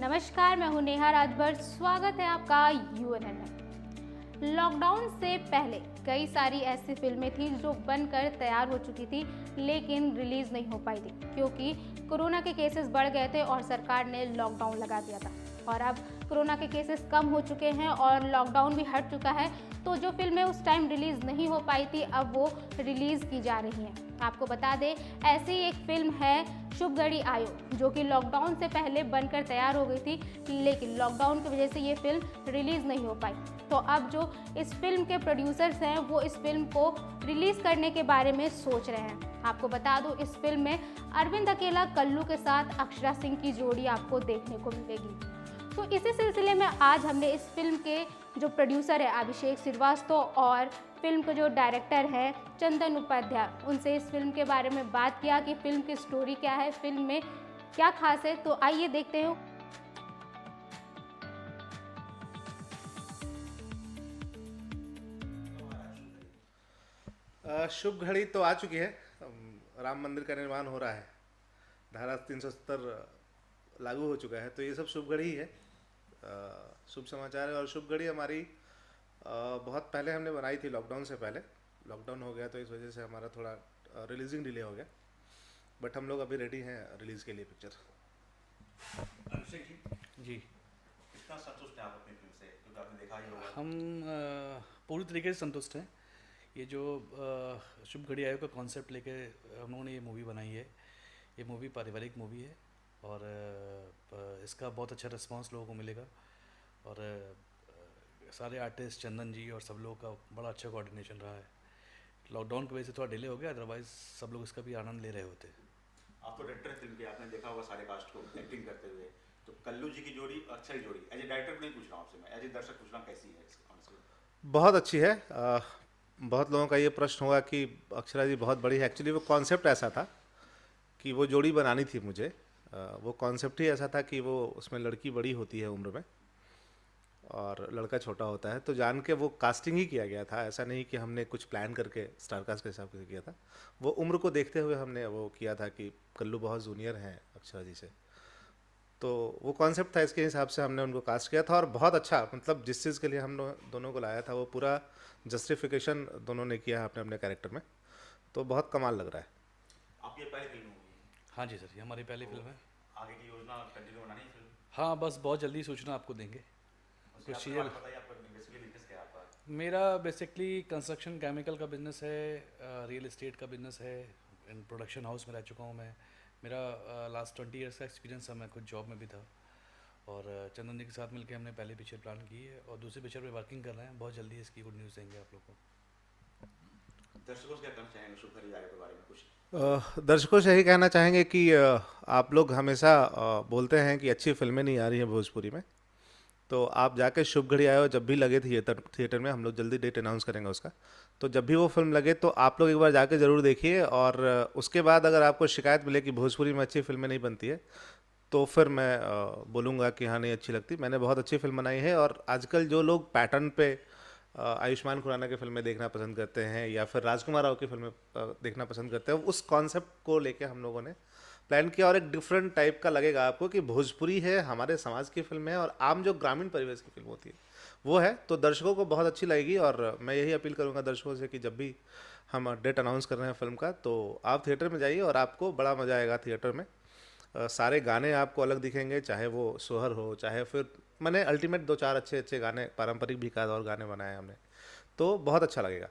नमस्कार, मैं हूं नेहा राजभर। स्वागत है आपका यूएनएन में। लॉकडाउन से पहले कई सारी ऐसी फिल्में थी जो बनकर तैयार हो चुकी थी लेकिन रिलीज नहीं हो पाई थी क्योंकि कोरोना के केसेस बढ़ गए थे और सरकार ने लॉकडाउन लगा दिया था। और अब कोरोना के केसेस कम हो चुके हैं और लॉकडाउन भी हट चुका है, तो जो फिल्में उस टाइम रिलीज नहीं हो पाई थी अब वो रिलीज की जा रही हैं। आपको बता दें, ऐसी एक फिल्म है शुभ घड़ी आयो, जो कि लॉकडाउन से पहले बनकर तैयार हो गई थी लेकिन लॉकडाउन की वजह से ये फिल्म रिलीज नहीं हो पाई। तो अब जो इस फिल्म के प्रोड्यूसर्स हैं वो इस फिल्म को रिलीज करने के बारे में सोच रहे हैं। आपको बता दूं, इस फिल्म में अरविंद अकेला कल्लू के साथ अक्षरा सिंह की जोड़ी आपको देखने को मिलेगी। तो इसी सिलसिले में आज हमने इस फिल्म के जो प्रोड्यूसर है अभिषेक श्रीवास्तव और फिल्म के जो डायरेक्टर हैं चंदन उपाध्याय, उनसे इस फिल्म के बारे में बात किया कि फिल्म की स्टोरी क्या है, फिल्म में क्या खास है। तो आइए देखते हैं। शुभ घड़ी तो आ चुकी है। राम मंदिर का निर्माण हो रहा है, धारा 370 लागू हो चुका है, तो ये सब शुभ घड़ी ही है। शुभ समाचार है। और शुभ घड़ी हमारी बहुत पहले हमने बनाई थी, लॉकडाउन से पहले। लॉकडाउन हो गया तो इस वजह से हमारा थोड़ा रिलीजिंग डिले हो गया, बट हम लोग अभी रेडी हैं रिलीज़ के लिए पिक्चर। अभिषेक जी, कितना संतुष्ट हैं आप अपनी फिल्म से, क्योंकि आपने देखा ही होगा। हम पूरी तरीके से संतुष्ट हैं। ये जो शुभ घड़ी आयो का कॉन्सेप्ट लेके हम लोगों ने ये मूवी बनाई है। ये मूवी पारिवारिक मूवी है और इसका बहुत अच्छा रिस्पांस लोगों को मिलेगा। और सारे आर्टिस्ट, चंदन जी और सब लोगों का बड़ा अच्छा कोऑर्डिनेशन रहा है। लॉकडाउन की वजह से थोड़ा डिले हो गया, अदरवाइज सब लोग इसका भी आनंद ले रहे होते। आप तो डायरेक्टर फिल्म के, आपने देखा होगा सारे कास्ट को एक्टिंग करते हुए। तो कल्लू जी की जोड़ी, अक्षय जोड़ी, एज ए डायरेक्टर नहीं पूछ रहा हूँ आपसे, मैं एज ए दर्शक पूछ रहा हूँ, कैसी है honestly? बहुत अच्छी है। बहुत लोगों का ये प्रश्न होगा कि अक्षरा जी बहुत बड़ी है। एक्चुअली वो कॉन्सेप्ट ऐसा था कि वो जोड़ी बनानी थी मुझे। वो कॉन्सेप्ट ही ऐसा था कि वो उसमें लड़की बड़ी होती है उम्र में और लड़का छोटा होता है, तो जान के वो कास्टिंग ही किया गया था। ऐसा नहीं कि हमने कुछ प्लान करके स्टारकास्ट के हिसाब से किया था। वो उम्र को देखते हुए हमने वो किया था कि कल्लू बहुत जूनियर हैं अक्षरा जी से, तो वो कॉन्सेप्ट था, इसके हिसाब से हमने उनको कास्ट किया था। और बहुत अच्छा, मतलब जिस चीज़ के लिए हम दोनों को लाया था वो पूरा जस्टिफिकेशन दोनों ने किया है अपने अपने कैरेक्टर में, तो बहुत कमाल लग रहा है। आप ये पहली फिल्म होगी? हाँ जी सर, ये हमारी पहली फिल्म है। आगे की योजना कंटिन्यू बनानी है फिल्म? हाँ, बस बहुत जल्दी सूचना आपको देंगे। कुछ चीज़ें मेरा बेसिकली कंस्ट्रक्शन केमिकल का बिजनेस है, रियल एस्टेट का बिजनेस है, इन प्रोडक्शन हाउस में रह चुका हूँ मैं। मेरा लास्ट 20 ईयर्स का एक्सपीरियंस है। मैं कुछ जॉब में भी था और चंदन जी के साथ मिलकर हमने पहले पिक्चर प्लान की है और दूसरे पिक्चर पे वर्किंग कर रहे हैं। बहुत जल्दी इसकी गुड न्यूज़ देंगे आप लोग को। दर्शकों से क्या कहना चाहेंगे शुभ घड़ी आयो के बारे में कुछ? दर्शकों से यही कहना चाहेंगे कि आप लोग हमेशा बोलते हैं कि अच्छी फिल्में नहीं आ रही हैं भोजपुरी में, तो आप जाके शुभ घड़ी आयो जब भी लगे थिएटर में, हम लोग जल्दी डेट अनाउंस करेंगे उसका, तो जब भी वो फिल्म लगे तो आप लोग एक बार जाके ज़रूर देखिए। और उसके बाद अगर आपको शिकायत मिले कि भोजपुरी में अच्छी फिल्में नहीं बनती है, तो फिर मैं बोलूँगा कि हाँ नहीं अच्छी लगती। मैंने बहुत अच्छी फिल्म बनाई है। और आजकल जो लोग पैटर्न पे आयुष्मान खुराना की फिल्में देखना पसंद करते हैं या फिर राजकुमार राव की फिल्में देखना पसंद करते हैं, उस कॉन्सेप्ट को लेके हम लोगों ने प्लान किया। और एक डिफरेंट टाइप का लगेगा आपको कि भोजपुरी है, हमारे समाज की फिल्म है और आम जो ग्रामीण परिवेश की फिल्म होती है वो है, तो दर्शकों को बहुत अच्छी लगेगी। और मैं यही अपील करूँगा दर्शकों से कि जब भी हम डेट अनाउंस कर रहे हैं फिल्म का, तो आप थिएटर में जाइए और आपको बड़ा मज़ा आएगा थिएटर में। सारे गाने आपको अलग दिखेंगे, चाहे वो सोहर हो, चाहे फिर मैंने अल्टीमेट 2-4 अच्छे अच्छे गाने, पारंपरिक भी का और गाने बनाए हमने, तो बहुत अच्छा लगेगा।